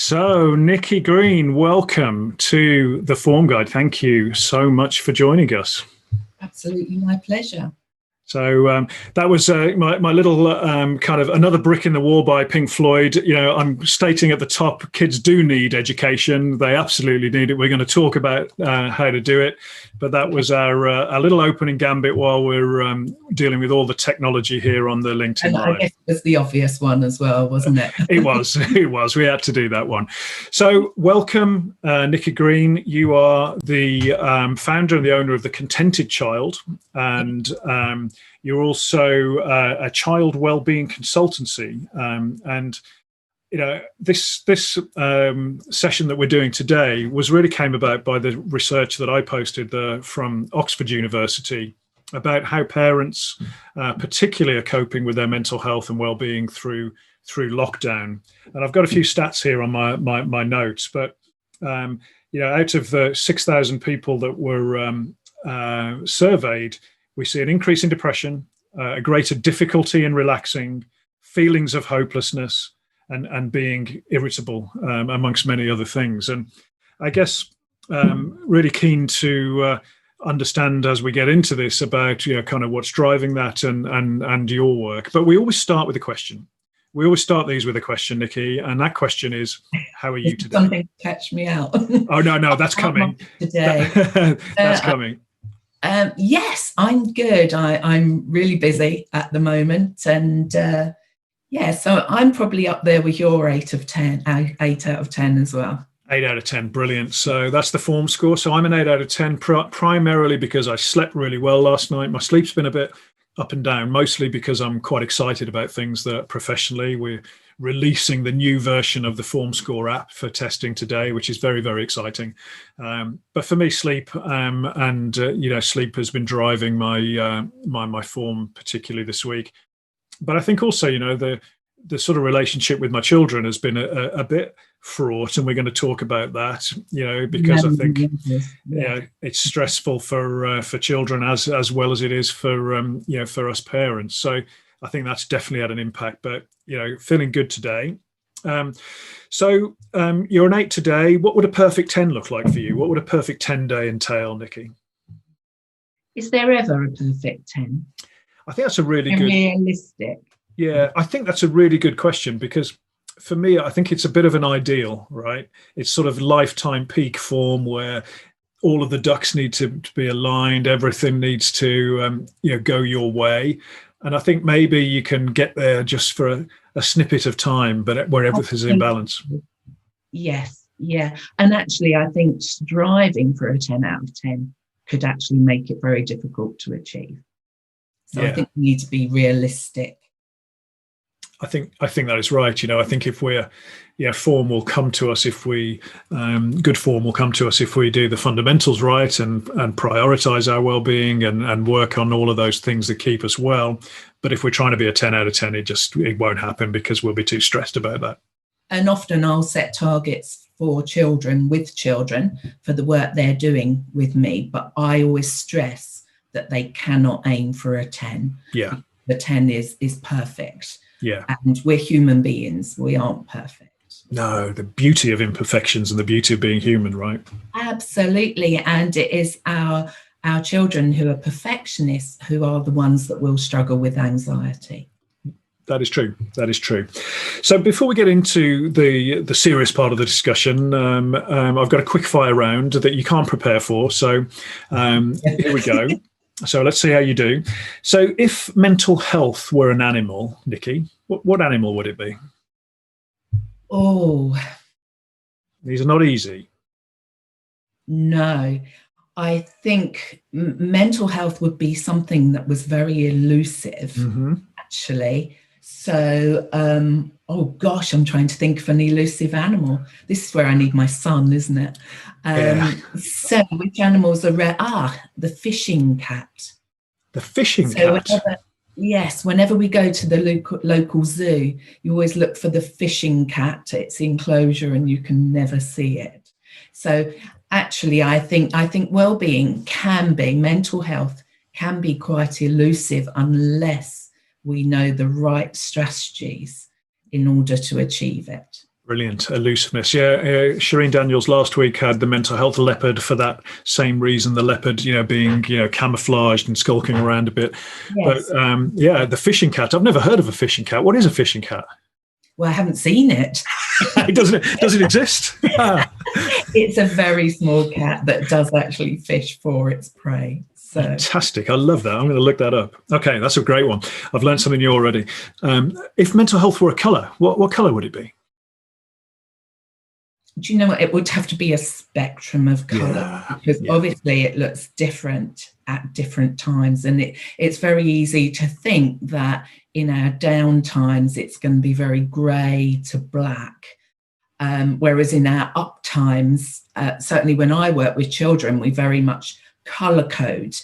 So, Nikki Green, welcome to the Form Guide. Thank you so much for joining us. Absolutely, my pleasure. So that was my little kind of another brick in the wall by Pink Floyd. You know, I'm stating at the top, kids do need education. They absolutely need it. We're going to talk about how to do it. But that was our little opening gambit while we're dealing with all the technology here on the LinkedIn. And I guess it was the obvious one as well, wasn't it? It was. We had to do that one. So welcome, Nikki Green. You are the founder and the owner of The Contented Child. And you're also a child wellbeing consultancy. And you know, this session that we're doing today really came about by the research that I posted from Oxford University about how parents, particularly, are coping with their mental health and well-being through lockdown. And I've got a few stats here on my notes, but you know, out of the 6,000 people that were surveyed, we see an increase in depression, a greater difficulty in relaxing, feelings of hopelessness, and being irritable, amongst many other things. And I guess really keen to understand as we get into this about, you know, kind of what's driving that and your work. But we always start with a question. We always start these with a question, Nikki, and that question is, how are you today? Something to catch me out. Oh, no, that's coming. Today. That's coming. Yes, I'm good. I'm really busy at the moment. And yeah, so I'm probably up there with your 8 out of 10 as well. 8 out of 10, brilliant. So that's the form score. So I'm an 8 out of 10, primarily because I slept really well last night. My sleep's been a bit up and down, mostly because I'm quite excited about things that professionally we're releasing the new version of the Form Score app for testing today, which is very, very exciting. But for me, sleep and you know, sleep has been driving my form, particularly this week. But I think also, you know, the sort of relationship with my children has been a bit fraught, and we're going to talk about that, you know, because I think it's stressful for children as well as it is for you know, for us parents. So I think that's definitely had an impact. But you know, feeling good today. So you're an 8 today. What would a perfect 10 look like for you? What would a perfect 10 day entail, Nikki? Is there ever a perfect 10? I think that's a really good. Realistic. Yeah, I think that's a really good question, because for me, I think it's a bit of an ideal, right? It's sort of lifetime peak form where all of the ducks need to be aligned. Everything needs to, you know, go your way. And I think maybe you can get there just for a snippet of time, but where everything's in balance. Yes, yeah. And actually, I think striving for a 10 out of 10 could actually make it very difficult to achieve. So I think we need to be realistic. I think that is right. You know, I think if we're, form will come to us if we, good form will come to us if we do the fundamentals right and prioritize our well-being and work on all of those things that keep us well. But if we're trying to be a 10 out of 10, it won't happen because we'll be too stressed about that. And often I'll set targets for children for the work they're doing with me. But I always stress that they cannot aim for a 10. Yeah. The 10 is perfect. Yeah. And we're human beings. We aren't perfect. No, the beauty of imperfections and the beauty of being human, right? Absolutely. And it is our children who are perfectionists who are the ones that will struggle with anxiety. That is true. That is true. So before we get into the serious part of the discussion, I've got a quick fire round that you can't prepare for. So here we go. So let's see how you do. So if mental health were an animal, Nikki, what animal would it be? Oh. These are not easy. No. I think mental health would be something that was very elusive, actually. So, oh gosh, I'm trying to think of an elusive animal. This is where I need my son, isn't it? So which animals are rare? The fishing cat. The fishing cat? Whenever we go to the local zoo, you always look for the fishing cat. It's enclosure and you can never see it. So actually, I think well-being mental health can be quite elusive unless we know the right strategies in order to achieve it. Brilliant. Elusiveness. Yeah. Shireen Daniels last week had the mental health leopard for that same reason, the leopard, being, camouflaged and skulking around a bit. Yes. But yeah, the fishing cat. I've never heard of a fishing cat. What is a fishing cat? Well, I haven't seen it. Does it exist? It's a very small cat that does actually fish for its prey. So. Fantastic. I love that. I'm going to look that up. Okay, that's a great one. I've learned something new already. If mental health were a colour, what colour would it be? Do you know what? It would have to be a spectrum of colour, because obviously it looks different at different times. And it's very easy to think that in our down times, it's going to be very grey to black. Whereas in our up times, certainly when I work with children, we very much colour code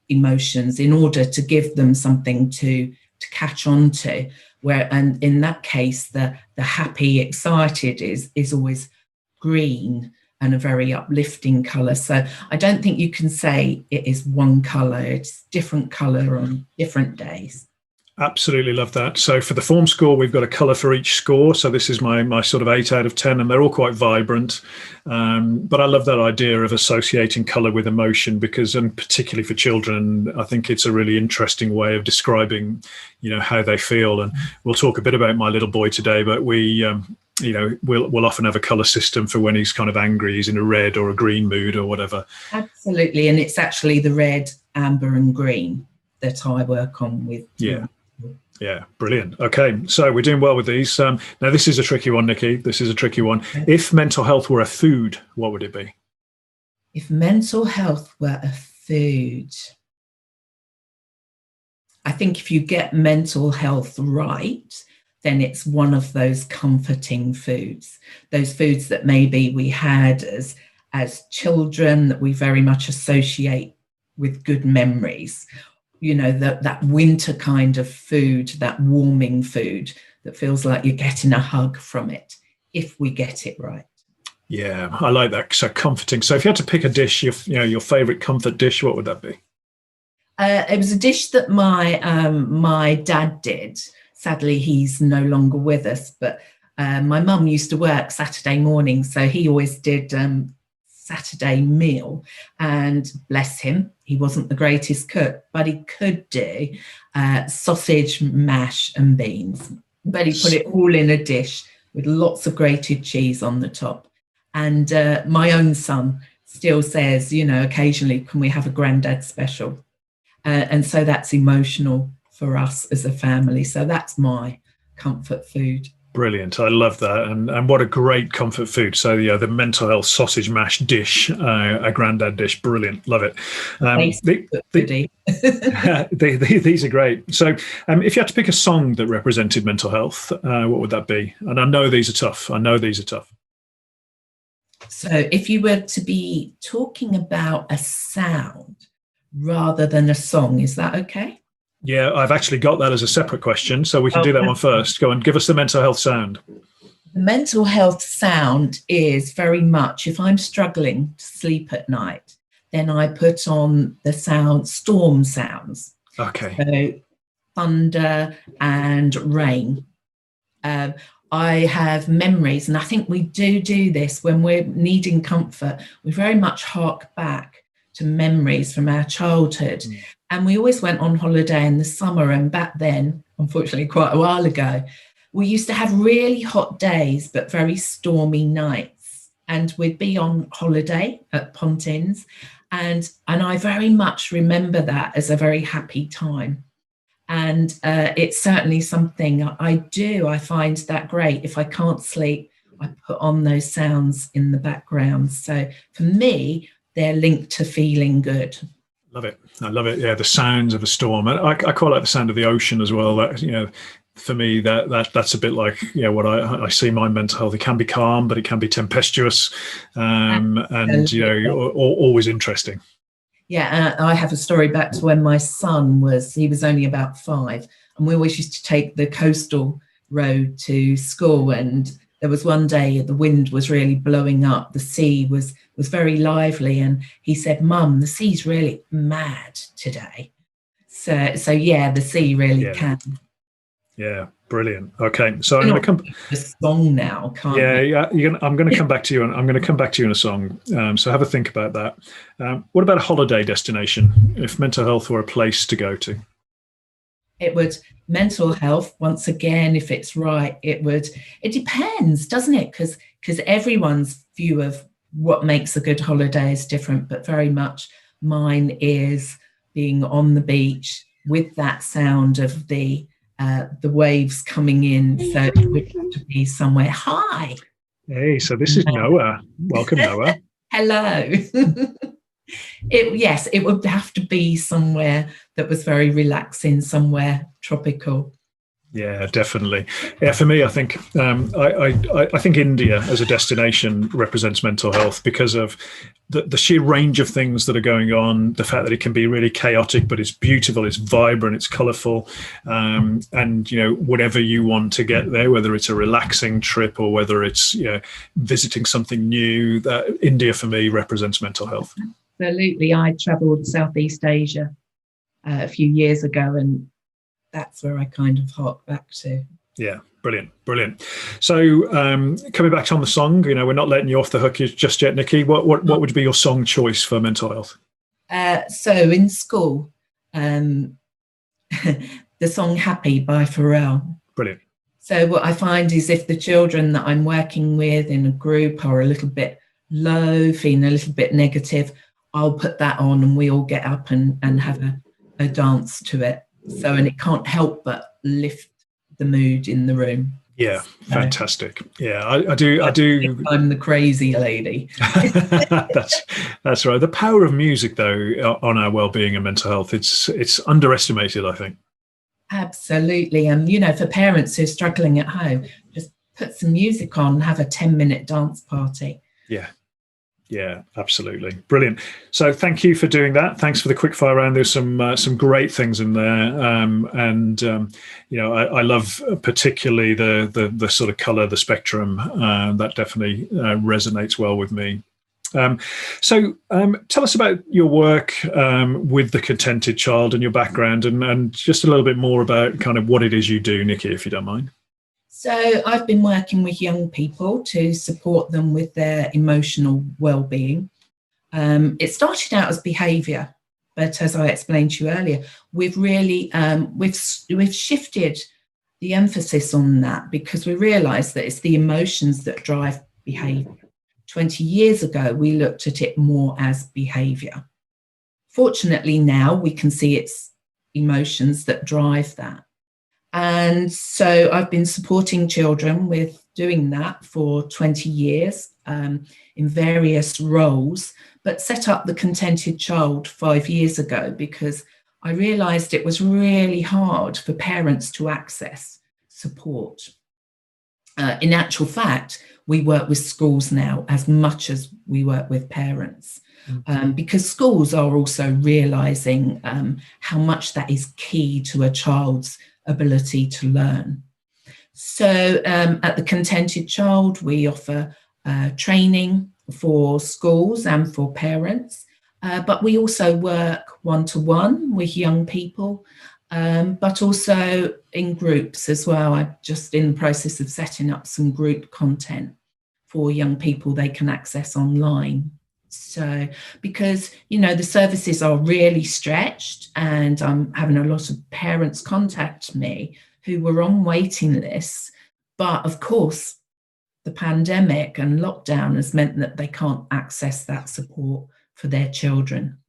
emotions in order to give them something to catch on to. And in that case, the happy, excited is always green and a very uplifting colour. So I don't think you can say it is one colour. It's different colour on different days. Absolutely love that. So for the form score, we've got a colour for each score. So this is my sort of 8 out of 10, and they're all quite vibrant. But I love that idea of associating colour with emotion, because, and particularly for children, I think it's a really interesting way of describing, how they feel. And we'll talk a bit about my little boy today, but we'll often have a colour system for when he's kind of angry, he's in a red or a green mood or whatever. Absolutely. And it's actually the red, amber and green that I work on with. Yeah, brilliant. Okay, so we're doing well with these. Now, this is a tricky one, Nikki. This is a tricky one. If mental health were a food, what would it be? If mental health were a food, I think if you get mental health right, then it's one of those comforting foods, those foods that maybe we had as children that we very much associate with good memories. That winter kind of food, that warming food that feels like you're getting a hug from it, if we get it right. Yeah, I like that. So comforting. So if you had to pick a dish, your favorite comfort dish, what would that be? It was a dish that my dad did. Sadly, he's no longer with us, but my mum used to work Saturday morning, so he always did Saturday meal, and bless him, he wasn't the greatest cook, but he could do sausage, mash and beans, but he put it all in a dish with lots of grated cheese on the top. And my own son still says, occasionally, can we have a granddad special? And so that's emotional for us as a family. So that's my comfort food. Brilliant. I love that. And what a great comfort food. So, the mental health sausage mash dish, a granddad dish. Brilliant. Love it. These are great. So if you had to pick a song that represented mental health, what would that be? And I know these are tough. So if you were to be talking about a sound rather than a song, is that okay? Yeah, I've actually got that as a separate question, so we can do that one first. Go on, give us the mental health sound. The mental health sound is very much, if I'm struggling to sleep at night, then I put on the storm sounds. Okay. So thunder and rain. I have memories, and I think we do this when we're needing comfort. We very much hark back to memories from our childhood. And we always went on holiday in the summer. And back then, unfortunately, quite a while ago, we used to have really hot days, but very stormy nights. And we'd be on holiday at Pontins. And I very much remember that as a very happy time. And it's certainly something I do. I find that great. If I can't sleep, I put on those sounds in the background. So for me, they're linked to feeling good. Love it. I love it. Yeah, the sounds of a storm. I quite like the sound of the ocean as well. That, for me, that's a bit like, what I see my mental health. It can be calm, but it can be tempestuous, and always interesting. Yeah, I have a story back to when my son was only about 5, and we always used to take the coastal road to school. And there was one day the wind was really blowing up, the sea was very lively, and he said, "Mum, the sea's really mad today." So yeah, the sea really can. Yeah, Brilliant. Okay, so I'm going to come. The song now, can't Yeah, you? I'm going to come back to you, and I'm going to come back to you in a song. So have a think about that. What about a holiday destination? If mental health were a place to go to, It would mental health once again. If it's right, it would. It depends, doesn't it? Because everyone's view of what makes a good holiday is different. But very much mine is being on the beach with that sound of the waves coming in. So it would have to be somewhere. Hi. hey, so this is Noah. Welcome, Noah. Hello. Yes, it would have to be somewhere that was very relaxing, somewhere tropical. Yeah, definitely. Yeah, for me, I think I think India as a destination represents mental health because of the sheer range of things that are going on. The fact that it can be really chaotic, but it's beautiful, it's vibrant, it's colourful, and whatever you want to get there, whether it's a relaxing trip or whether it's visiting something new, that India for me represents mental health. Absolutely, I travelled Southeast Asia a few years ago, and that's where I kind of hark back to. Yeah, brilliant. So coming back on the song, we're not letting you off the hook just yet, Nikki. What would be your song choice for mental health? So in school, the song Happy by Pharrell. Brilliant. So what I find is if the children that I'm working with in a group are a little bit low, feeling a little bit negative, I'll put that on and we all get up and have a dance to it. So, and it can't help but lift the mood in the room. Yeah, fantastic. Yeah, I do. I'm the crazy lady. That's right. The power of music, though, on our well-being and mental health, it's underestimated, I think. Absolutely. And, for parents who are struggling at home, just put some music on and have a 10-minute dance party. Yeah, absolutely. Brilliant. So thank you for doing that. Thanks for the quick fire round. There's some great things in there. I love particularly the sort of color, the spectrum, that definitely resonates well with me. So tell us about your work with the Contented Child and your background and just a little bit more about kind of what it is you do, Nikki, if you don't mind. So I've been working with young people to support them with their emotional well-being. It started out as behaviour, but as I explained to you earlier, we've really we've shifted the emphasis on that because we realised that it's the emotions that drive behaviour. 20 years ago, we looked at it more as behaviour. Fortunately, now we can see it's emotions that drive that. And so I've been supporting children with doing that for 20 years in various roles, but set up the Contented Child 5 years ago because I realised it was really hard for parents to access support. In actual fact, we work with schools now as much as we work with parents because schools are also realising how much that is key to a child's ability to learn. So at the Contented Child, we offer training for schools and for parents, but we also work one-to-one with young people, but also in groups as well. I'm just in the process of setting up some group content for young people they can access online. So because, the services are really stretched and I'm having a lot of parents contact me who were on waiting lists. But of course, the pandemic and lockdown has meant that they can't access that support for their children.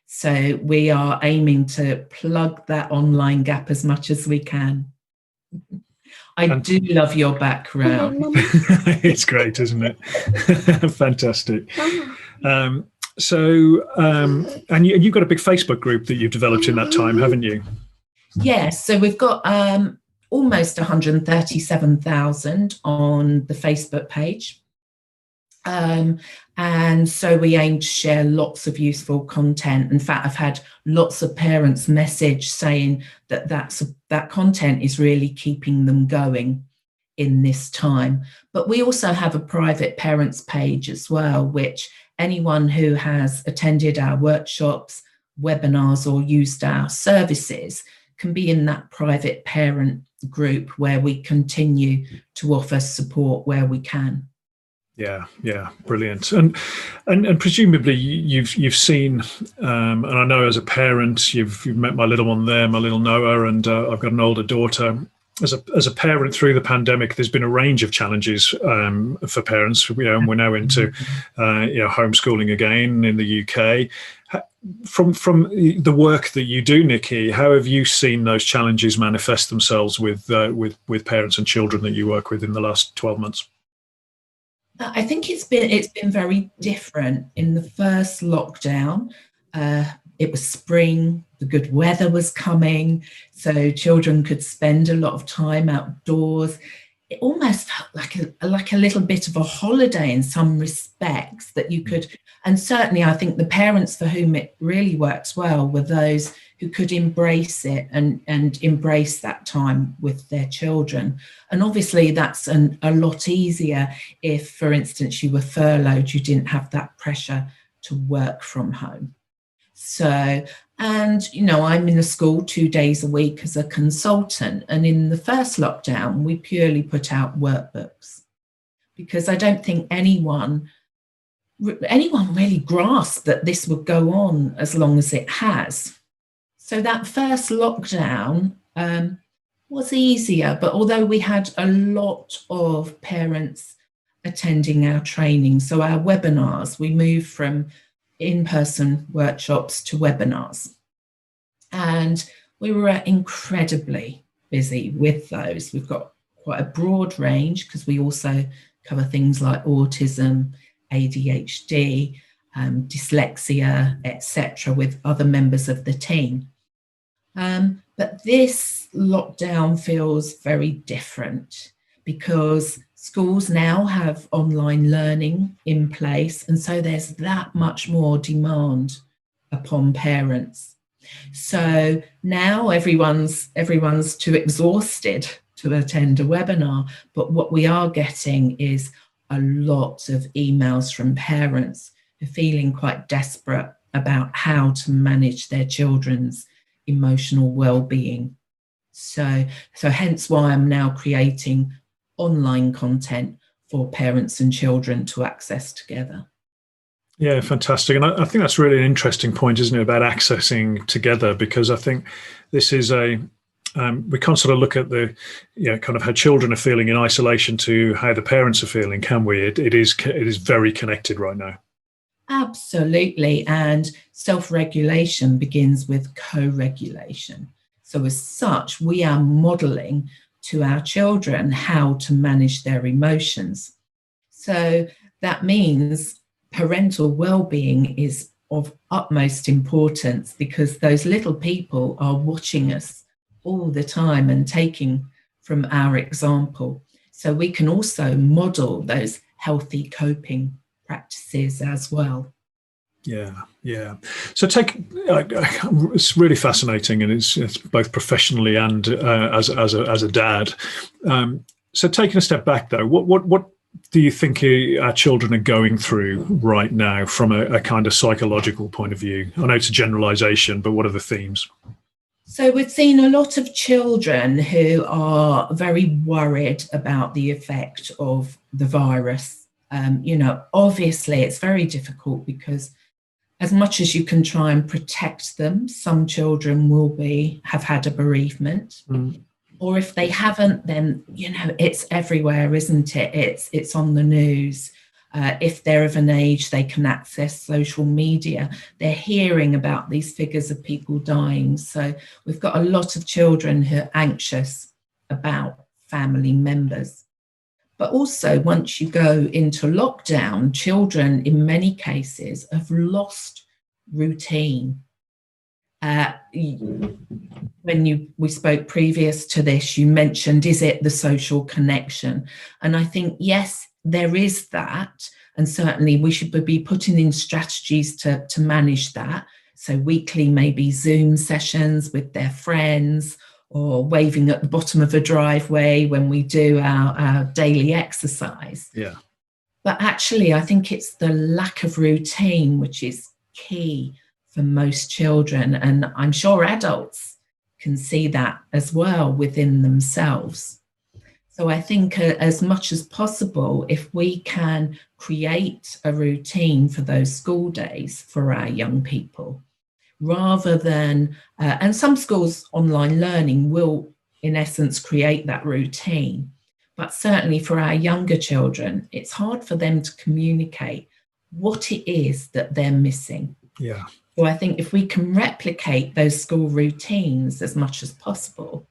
So we are aiming to plug that online gap as much as we can. I do love your background. It's great, isn't it? Fantastic. And you've got a big Facebook group that you've developed in that time, haven't you? Yes. So we've got almost 137,000 on the Facebook page. And so we aim to share lots of useful content. In fact, I've had lots of parents message saying that content is really keeping them going in this time. But we also have a private parents page as well, which anyone who has attended our workshops, webinars, or used our services can be in that private parent group where we continue to offer support where we can. Yeah, brilliant. And presumably you've seen, and I know as a parent, you've met my little one there, my little Noah, and I've got an older daughter. As a parent through the pandemic, there's been a range of challenges for parents. And we're now into homeschooling again in the UK. From the work that you do, Nikki, how have you seen those challenges manifest themselves with parents and children that you work with in the last 12 months? I think it's been very different. In the first lockdown, it was spring, the good weather was coming, so children could spend a lot of time outdoors. It almost felt like a little bit of a holiday in some respects that you could, and certainly I think the parents for whom it really works well were those who could embrace it and embrace that time with their children. And obviously that's a lot easier if, for instance, you were furloughed, you didn't have that pressure to work from home. So, and, I'm in a school 2 days a week as a consultant. And in the first lockdown, we purely put out workbooks because I don't think anyone really grasped that this would go on as long as it has. So that first lockdown was easier, but although we had a lot of parents attending our training, so our webinars, we moved from in-person workshops to webinars. And we were incredibly busy with those. We've got quite a broad range because we also cover things like autism, ADHD, dyslexia, etc., with other members of the team. But this lockdown feels very different because schools now have online learning in place, and so there's that much more demand upon parents. So now everyone's too exhausted to attend a webinar, but what we are getting is a lot of emails from parents who are feeling quite desperate about how to manage their children's emotional well-being. So hence why I'm now creating online content for parents and children to access together. Yeah, fantastic. And I think that's really an interesting point, isn't it, about accessing together, because I think this is we can't sort of look at the, kind of how children are feeling in isolation to how the parents are feeling, can we? It is very connected right now. Absolutely. And self-regulation begins with co-regulation. So as such, we are modeling to our children how to manage their emotions. So that means parental well-being is of utmost importance because those little people are watching us all the time and taking from our example. So we can also model those healthy coping practices as well. Yeah. So it's really fascinating, and it's both professionally and as a dad. So taking a step back though, what do you think our children are going through right now from a kind of psychological point of view? I know it's a generalization, but what are the themes? So we've seen a lot of children who are very worried about the effect of the virus. Obviously it's very difficult because as much as you can try and protect them, some children have had a bereavement. Or if they haven't, then, it's everywhere, isn't it? It's on the news. If they're of an age, they can access social media. They're hearing about these figures of people dying. So we've got a lot of children who are anxious about family members. But also, once you go into lockdown, children in many cases have lost routine. When we spoke previous to this, you mentioned, is it the social connection? And I think, yes, there is that. And certainly we should be putting in strategies to manage that. So weekly, maybe Zoom sessions with their friends, or waving at the bottom of a driveway when we do our daily exercise. Yeah. But actually, I think it's the lack of routine which is key for most children, and I'm sure adults can see that as well within themselves. So I think as much as possible, if we can create a routine for those school days for our young people, rather than, and some schools online learning will in essence create that routine, but certainly for our younger children, it's hard for them to communicate what it is that they're missing. Yeah. So I think if we can replicate those school routines as much as possible,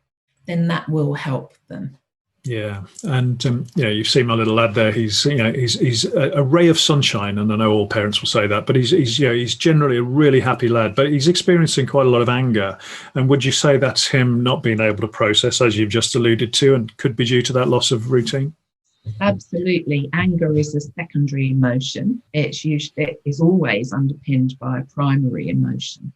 then that will help them. Yeah, and you've seen my little lad there. He's a ray of sunshine, and I know all parents will say that. But he's generally a really happy lad. But he's experiencing quite a lot of anger. And would you say that's him not being able to process, as you've just alluded to, and could be due to that loss of routine? Absolutely, anger is a secondary emotion. It is always underpinned by a primary emotion,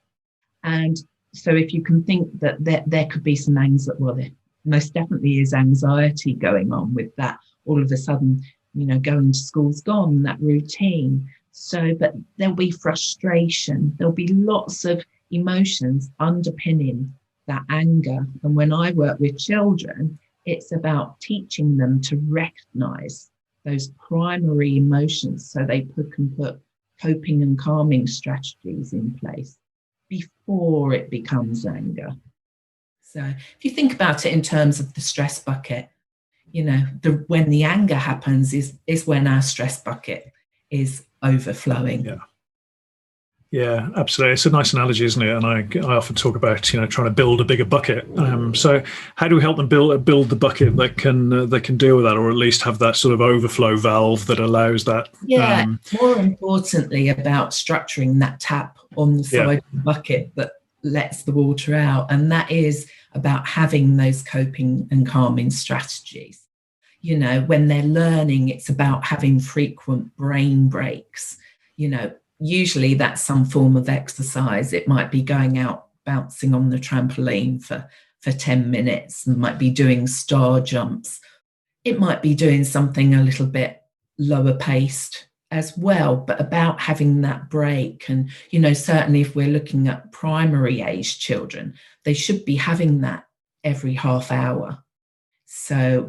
and so if you can think that there could be some anxiety, well, there most definitely is anxiety going on with that. All of a sudden, going to school's gone, that routine. So, but there'll be frustration. There'll be lots of emotions underpinning that anger. And when I work with children, it's about teaching them to recognize those primary emotions so they can put coping and calming strategies in place before it becomes anger. So if you think about it in terms of the stress bucket, when the anger happens is when our stress bucket is overflowing. Yeah, absolutely. It's a nice analogy, isn't it? And I often talk about trying to build a bigger bucket. So how do we help them build the bucket that can deal with that, or at least have that sort of overflow valve that allows that? Yeah. More importantly, about structuring that tap on the side of the bucket that lets the water out, and that is about having those coping and calming strategies. When they're learning, it's about having frequent brain breaks. Usually that's some form of exercise. It might be going out bouncing on the trampoline for 10 minutes, and might be doing star jumps. It might be doing something a little bit lower paced as well, but about having that break. And certainly if we're looking at primary age children, they should be having that every half hour. So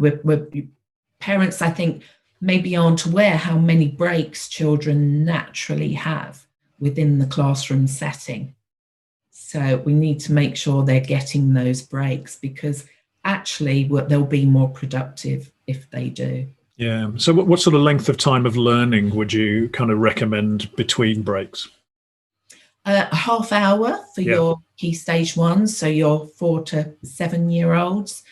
parents, I think, maybe aren't aware how many breaks children naturally have within the classroom setting. So we need to make sure they're getting those breaks, because actually they'll be more productive if they do. Yeah. So what sort of length of time of learning would you kind of recommend between breaks? A half hour for your key stage ones, so your 4 to 7 year olds.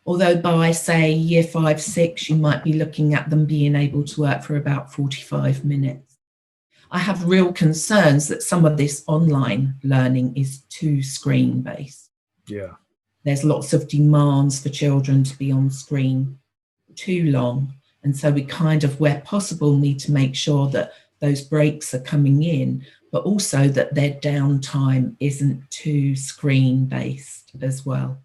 Although by, say, year 5, 6, you might be looking at them being able to work for about 45 minutes. I have real concerns that some of this online learning is too screen based. Yeah. There's lots of demands for children to be on screen too long. And so we kind of, where possible, need to make sure that those breaks are coming in, but also that their downtime isn't too screen based as well.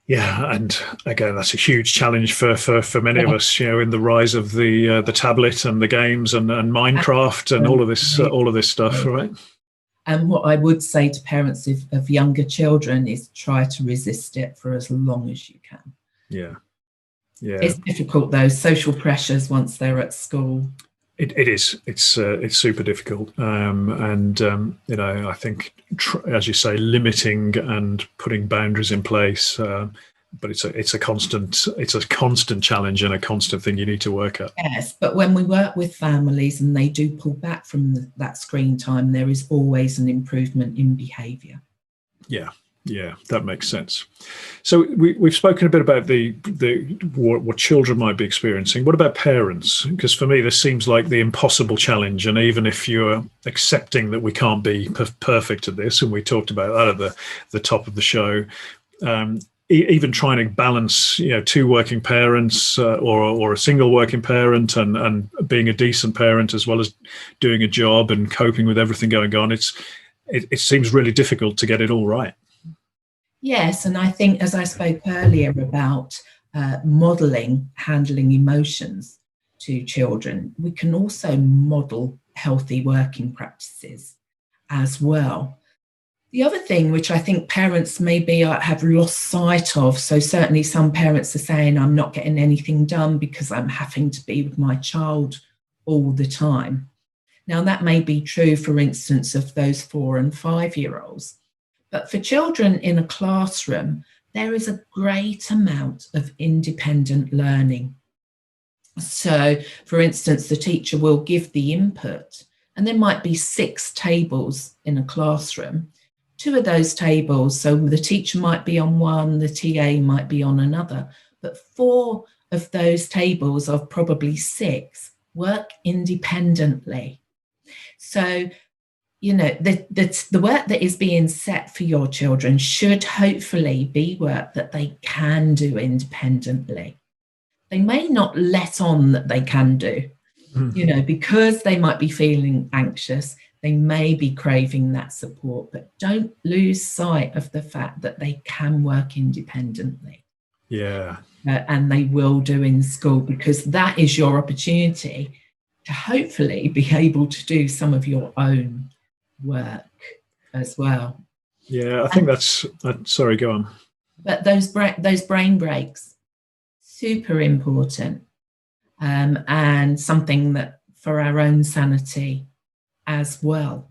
Yeah, and again, that's a huge challenge for many of us. In the rise of the tablet and the games and Minecraft and all of this stuff, right? And what I would say to parents of younger children is try to resist it for as long as you can. Yeah. It's difficult, those social pressures once they're at school. It is. It's super difficult, I think, as you say, limiting and putting boundaries in place. But it's a constant challenge and a constant thing you need to work at. Yes, but when we work with families and they do pull back from that screen time, there is always an improvement in behaviour. Yeah, that makes sense. So we've spoken a bit about what children might be experiencing. What about parents? Because for me, this seems like the impossible challenge. And even if you're accepting that we can't be perfect at this, and we talked about that at the top of the show, even trying to balance, two working parents or a single working parent and being a decent parent as well as doing a job and coping with everything going on, it seems really difficult to get it all right. Yes, and I think, as I spoke earlier about modelling handling emotions to children, we can also model healthy working practices as well. The other thing, which I think parents maybe have lost sight of, so certainly some parents are saying, I'm not getting anything done because I'm having to be with my child all the time. Now, that may be true, for instance, of those 4 and 5-year-olds. But for children in a classroom, there is a great amount of independent learning. So, for instance, the teacher will give the input, and there might be 6 tables in a classroom. 2 of those tables, so the teacher might be on one, the TA might be on another, but 4 of those tables of probably 6 work independently. So, the work that is being set for your children should hopefully be work that they can do independently. They may not let on that they can do, because they might be feeling anxious. They may be craving that support, but don't lose sight of the fact that they can work independently. Yeah. And they will do in school, because that is your opportunity to hopefully be able to do some of your own work as well. Yeah, I think that's sorry, go on. But those brain breaks, super important, and something that for our own sanity as well,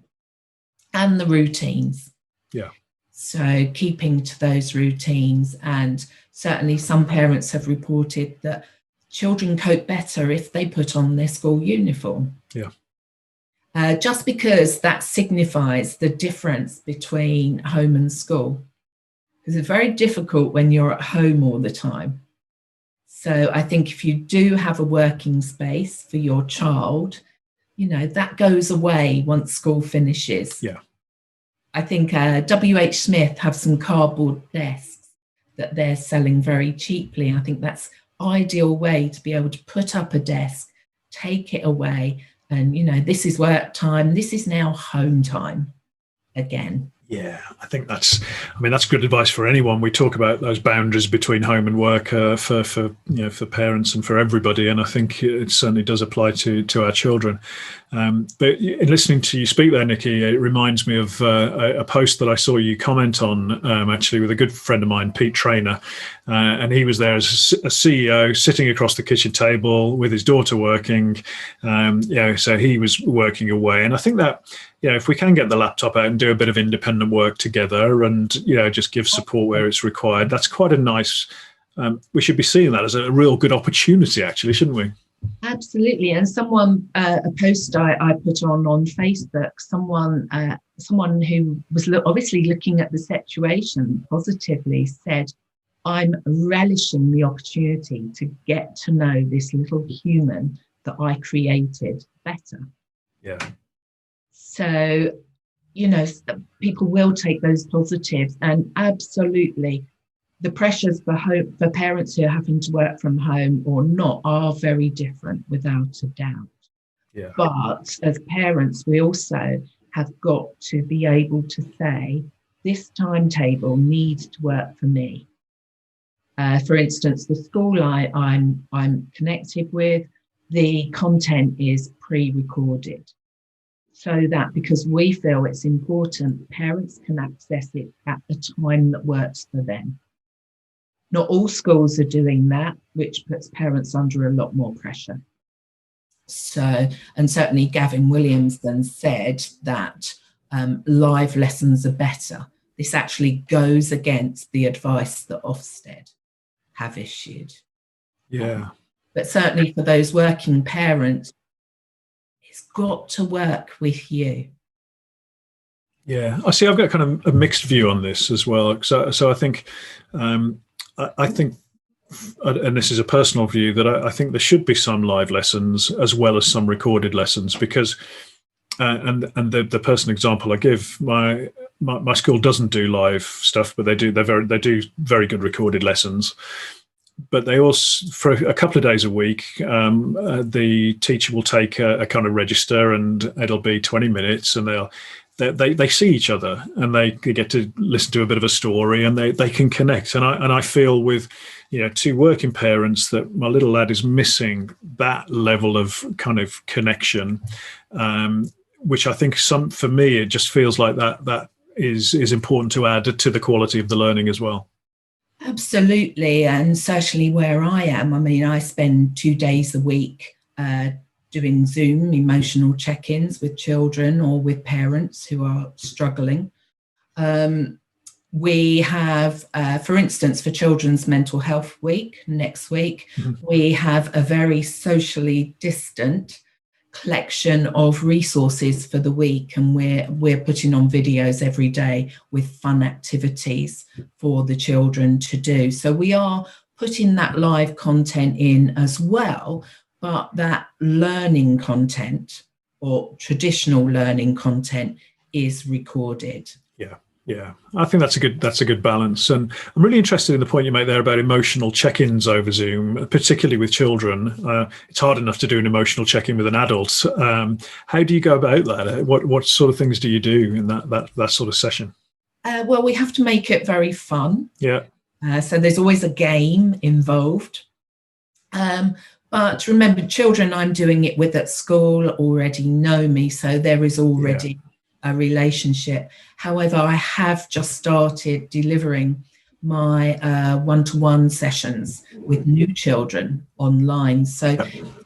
and the routines. Yeah. So keeping to those routines, and certainly some parents have reported that children cope better if they put on their school uniform. Yeah. Just because that signifies the difference between home and school. Because it's very difficult when you're at home all the time. So I think if you do have a working space for your child, that goes away once school finishes. Yeah. I think WH Smith have some cardboard desks that they're selling very cheaply. I think that's ideal way to be able to put up a desk, take it away, and this is work time, this is now home time again. Yeah, I think that's good advice for anyone. We talk about those boundaries between home and work for parents and for everybody, and I think it certainly does apply to our children. But in listening to you speak there, Nikki, it reminds me of a post that I saw you comment on, actually, with a good friend of mine, Pete Trainer, and he was there as a CEO, sitting across the kitchen table with his daughter working. So he was working away, and I think that, if we can get the laptop out and do a bit of independent work together, and just give support where it's required, that's quite a nice. We should be seeing that as a real good opportunity, actually, shouldn't we? Absolutely. And someone, a post I put on Facebook, someone who was obviously looking at the situation positively said, I'm relishing the opportunity to get to know this little human that I created better. Yeah. So, people will take those positives, and absolutely the pressures for parents who are having to work from home or not are very different, without a doubt. Yeah. But as parents, we also have got to be able to say, this timetable needs to work for me. For instance, the school I'm connected with, the content is pre-recorded. So that, because we feel it's important, parents can access it at the time that works for them. Not all schools are doing that, which puts parents under a lot more pressure. So, and certainly Gavin Williams then said that live lessons are better. This actually goes against the advice that Ofsted have issued. Yeah. But certainly for those working parents, it's got to work with you. Yeah, I see. I've got kind of a mixed view on this as well. So I think, I think, and this is a personal view, that I think there should be some live lessons as well as some recorded lessons, because, and the personal example I give, my school doesn't do live stuff, but they do very good recorded lessons. But they also, for a couple of days a week, the teacher will take a kind of register, and it'll be 20 minutes, and they see each other, and they get to listen to a bit of a story, and they can connect. And I feel with, two working parents, that my little lad is missing that level of kind of connection, which I think for me, it just feels like that is important to add to the quality of the learning as well. Absolutely, and certainly where I am, I mean, I spend 2 days a week doing Zoom emotional check-ins with children or with parents who are struggling. We have, for instance, for Children's Mental Health Week next week, we have a very socially distant collection of resources for the week, and we're putting on videos every day with fun activities for the children to do. So we are putting that live content in as well, but that learning content or traditional learning content is recorded. Yeah, I think that's a good balance. And I'm really interested in the point you make there about emotional check-ins over Zoom, particularly with children. It's hard enough to do an emotional check-in with an adult. How do you go about that? What sort of things do you do in that sort of session? Well, we have to make it very fun. Yeah. So there's always a game involved. But remember, children I'm doing it with at school already know me, so there is already a relationship. However, I have just started delivering my one-to-one sessions with new children online. So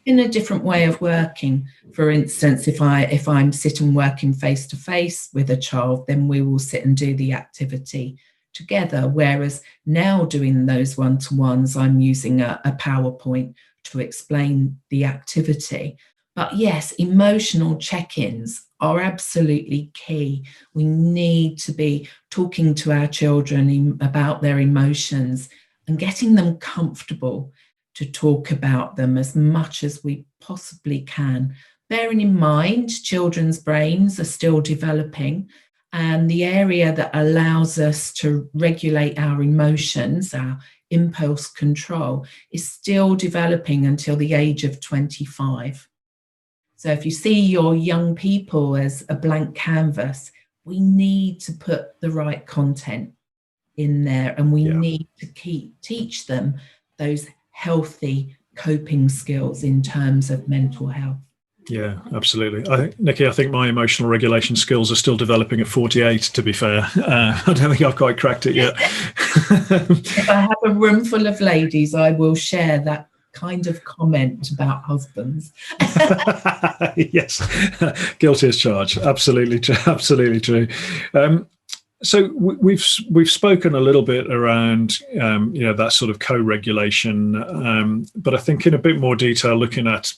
in a different way of working. For instance, if I'm sitting working face-to-face with a child, then we will sit and do the activity together. Whereas now doing those one-to-ones, I'm using a PowerPoint to explain the activity. But yes, emotional check-ins are absolutely key. We need to be talking to our children about their emotions and getting them comfortable to talk about them as much as we possibly can. Bearing in mind, children's brains are still developing, and the area that allows us to regulate our emotions, our impulse control, is still developing until the age of 25. So if you see your young people as a blank canvas, we need to put the right content in there, and we need to teach them those healthy coping skills in terms of mental health. Yeah, absolutely. Nikki, I think my emotional regulation skills are still developing at 48, to be fair. I don't think I've quite cracked it yet. If I have a room full of ladies, I will share that kind of comment about husbands. Yes, guilty as charged. Absolutely true. Absolutely true. So we've spoken a little bit around that sort of co-regulation, but I think in a bit more detail, looking at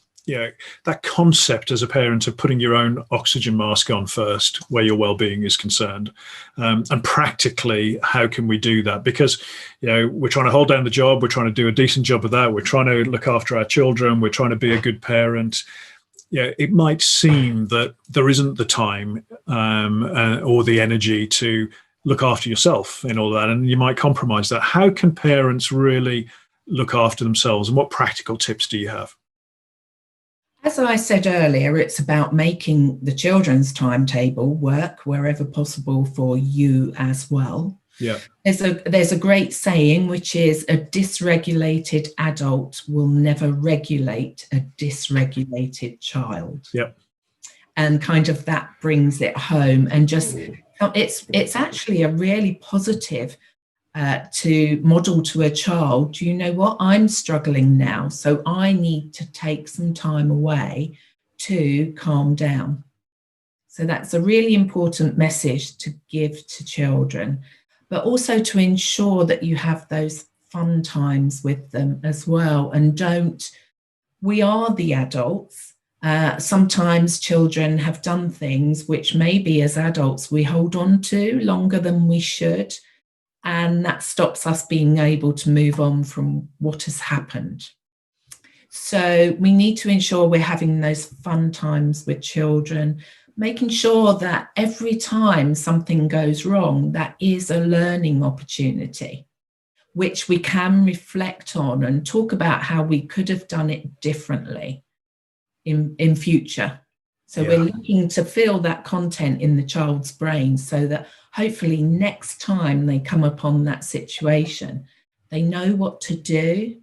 that concept as a parent of putting your own oxygen mask on first, where your well-being is concerned, and practically how can we do that? Because we're trying to hold down the job, we're trying to do a decent job of that, we're trying to look after our children, we're trying to be a good parent. It might seem that there isn't the time or the energy to look after yourself in all that, and you might compromise that. How can parents really look after themselves, and what practical tips do you have? As I said earlier, it's about making the children's timetable work wherever possible for you as well. Yeah. There's a great saying, which is a dysregulated adult will never regulate a dysregulated child. Yeah. And kind of that brings it home, and just it's actually a really positive to model to a child, do you know what, I'm struggling now, so I need to take some time away to calm down. So that's a really important message to give to children, but also to ensure that you have those fun times with them as well. And we are the adults. Sometimes children have done things which maybe as adults we hold on to longer than we should. And that stops us being able to move on from what has happened. So we need to ensure we're having those fun times with children, making sure that every time something goes wrong, that is a learning opportunity, which we can reflect on and talk about how we could have done it differently in future. So we're looking to fill that content in the child's brain so that hopefully next time they come upon that situation, they know what to do.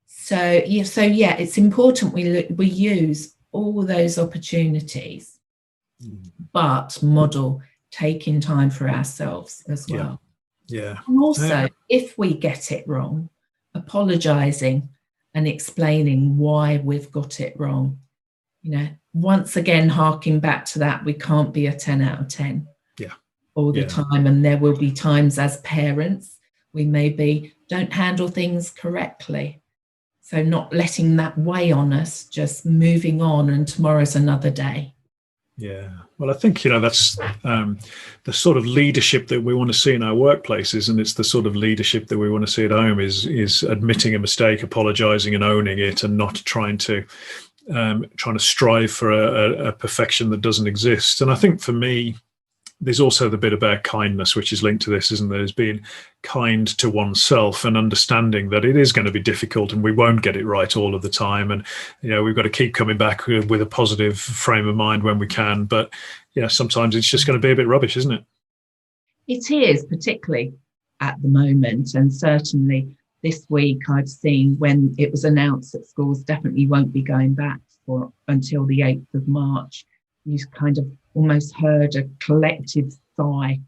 So it's important we use all those opportunities, but model taking time for ourselves as well. Yeah. And also, if we get it wrong, apologizing and explaining why we've got it wrong. Once again, harking back to that, we can't be a 10 out of 10 all the time. And there will be times as parents, we maybe don't handle things correctly. So not letting that weigh on us, just moving on, and tomorrow's another day. Yeah. Well, I think, that's the sort of leadership that we want to see in our workplaces, and it's the sort of leadership that we want to see at home is admitting a mistake, apologizing and owning it, and not trying to strive for a perfection that doesn't exist. And I think for me, there's also the bit about kindness, which is linked to this, isn't there? Is being kind to oneself and understanding that it is going to be difficult and we won't get it right all of the time. And, we've got to keep coming back with a positive frame of mind when we can. But, sometimes it's just going to be a bit rubbish, isn't it? It is, particularly at the moment. And certainly this week I've seen when it was announced that schools definitely won't be going back until the 8th of March. You kind of almost heard a collective sigh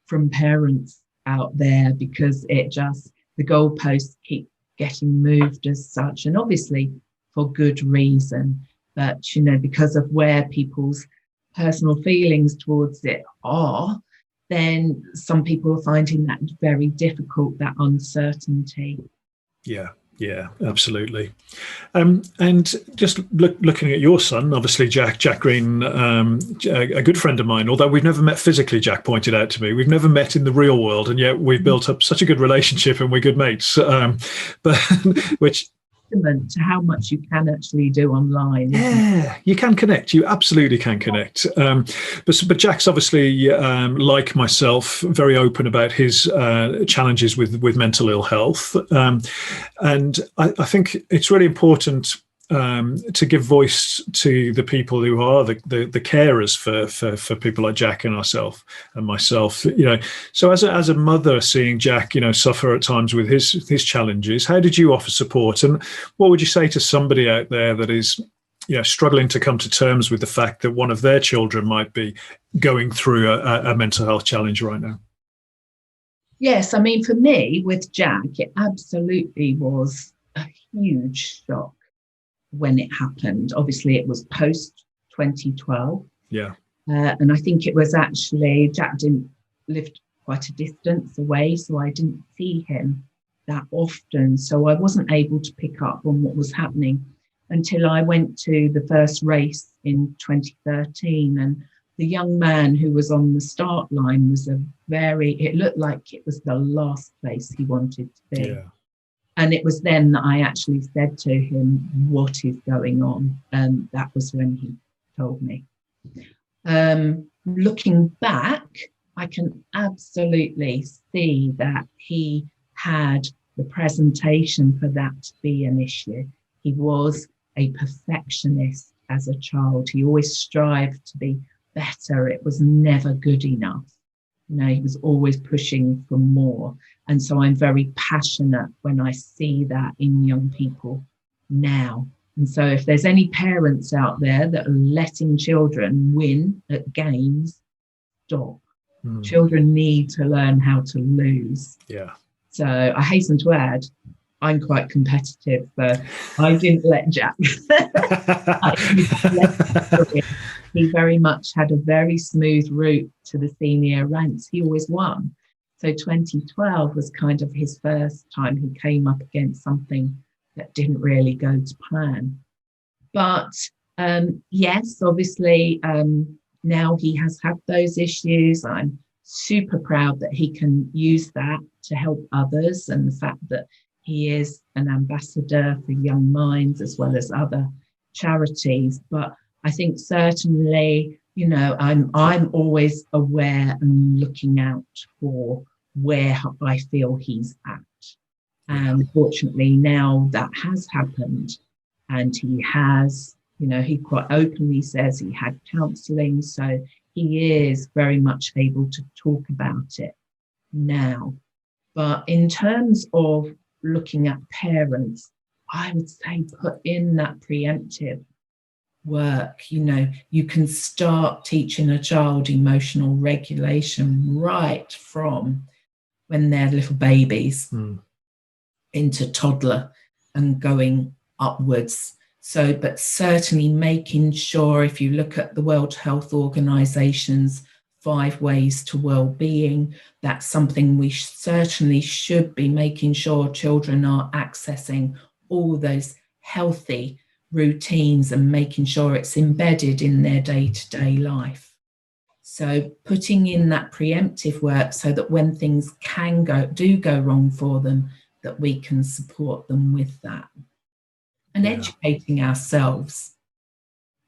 from parents out there, because the goalposts keep getting moved as such, and obviously for good reason. But, because of where people's personal feelings towards it are, then some people are finding that very difficult, that uncertainty. Yeah, absolutely. And just looking at your son, obviously Jack Green, a good friend of mine, although we've never met physically, Jack pointed out to me. We've never met in the real world, and yet we've built up such a good relationship and we're good mates. But which to how much you can actually do online. Yeah, you can connect. You absolutely can connect. But Jack's obviously, like myself, very open about his challenges with mental ill health. And I think it's really important to give voice to the people who are the carers for people like Jack and myself. So as a mother, seeing Jack, suffer at times with his challenges, how did you offer support, and what would you say to somebody out there that is struggling to come to terms with the fact that one of their children might be going through a mental health challenge right now? Yes, I mean, for me with Jack, it absolutely was a huge shock when it happened. Obviously, it was post 2012. Yeah. And I think it was actually, Jack lived quite a distance away, so I didn't see him that often. So I wasn't able to pick up on what was happening until I went to the first race in 2013. And the young man who was on the start line was it looked like it was the last place he wanted to be. Yeah. And it was then that I actually said to him, what is going on? And that was when he told me. Looking back, I can absolutely see that he had the presentation for that to be an issue. He was a perfectionist as a child. He always strived to be better. It was never good enough. He was always pushing for more. And so I'm very passionate when I see that in young people now. And so if there's any parents out there that are letting children win at games, stop. Children need to learn how to lose. Yeah. So I hasten to add, I'm quite competitive, but I didn't let Jack. He very much had a very smooth route to the senior ranks. He always won. So 2012 was kind of his first time he came up against something that didn't really go to plan. But yes, obviously, now he has had those issues. I'm super proud that he can use that to help others, and the fact that he is an ambassador for Young Minds as well as other charities. But I think certainly, I'm always aware and looking out for where I feel he's at. And fortunately now that has happened, and he has, he quite openly says he had counselling, so he is very much able to talk about it now. But in terms of looking at parents, I would say put in that preemptive work. You can start teaching a child emotional regulation right from when they're little babies into toddler and going upwards. So, but certainly making sure, if you look at the World Health Organization's 5 ways to well-being, that's something we certainly should be making sure children are accessing all those healthy routines and making sure it's embedded in their day-to-day life. So putting in that preemptive work so that when things do go wrong for them, that we can support them with that. And educating ourselves.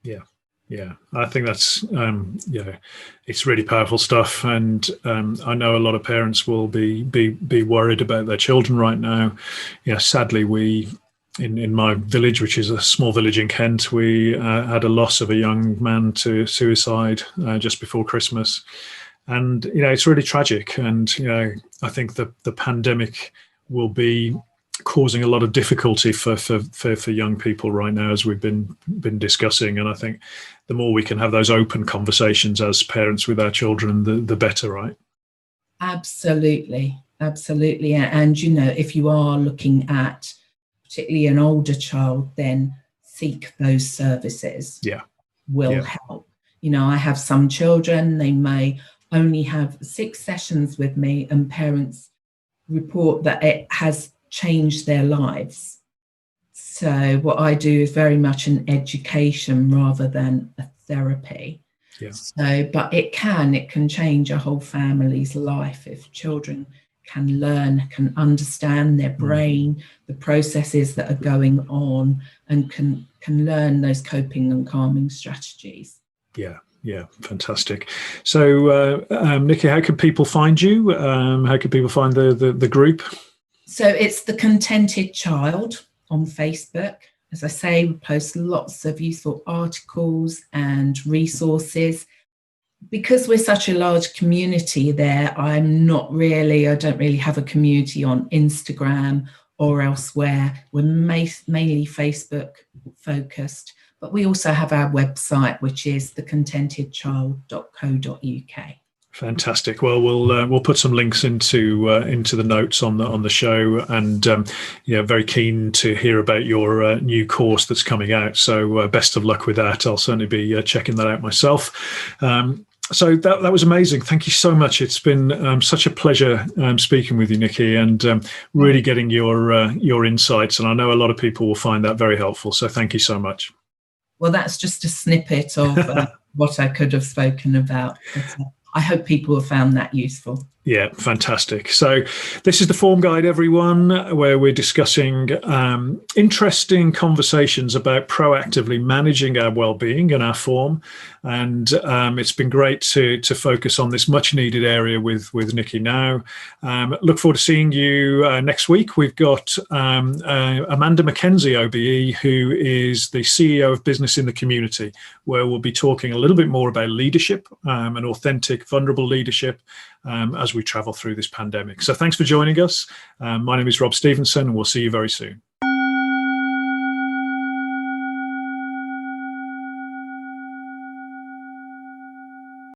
Yeah, I think that's it's really powerful stuff, and I know a lot of parents will be worried about their children right now. Sadly, we in my village, which is a small village in Kent, we had a loss of a young man to suicide just before Christmas, and it's really tragic. And I think the pandemic will be causing a lot of difficulty for young people right now, as we've been discussing. And I think the more we can have those open conversations as parents with our children, the better, right? Absolutely. And if you are looking at particularly an older child, then seek those services. Will help. I have some children, they may only have 6 sessions with me, and parents report that it has changed their lives. So what I do is very much an education rather than a therapy. So, but it can change a whole family's life if children can learn, can understand their brain, the processes that are going on, and can learn those coping and calming strategies. Yeah, fantastic. So, Nikki, how can people find you? How can people find the group? So it's The Contented Child on Facebook. As I say, we post lots of useful articles and resources. Because we're such a large community there, I don't really have a community on Instagram or elsewhere. We're mainly Facebook focused, but we also have our website, which is thecontentedchild.co.uk. Fantastic. Well, we'll put some links into the notes on the show, and very keen to hear about your new course that's coming out. So best of luck with that. I'll certainly be checking that out myself. So that was amazing. Thank you so much. It's been such a pleasure speaking with you, Nikki, and really getting your insights. And I know a lot of people will find that very helpful. So thank you so much. Well, that's just a snippet of what I could have spoken about. I hope people have found that useful. Yeah, fantastic. So this is the Form Guide, everyone, where we're discussing interesting conversations about proactively managing our well-being and our form. And it's been great to focus on this much needed area with Nikki now. Look forward to seeing you next week. We've got Amanda McKenzie, OBE, who is the CEO of Business in the Community, where we'll be talking a little bit more about leadership and authentic, vulnerable leadership as we travel through this pandemic. So thanks for joining us. My name is Rob Stevenson, and we'll see you very soon.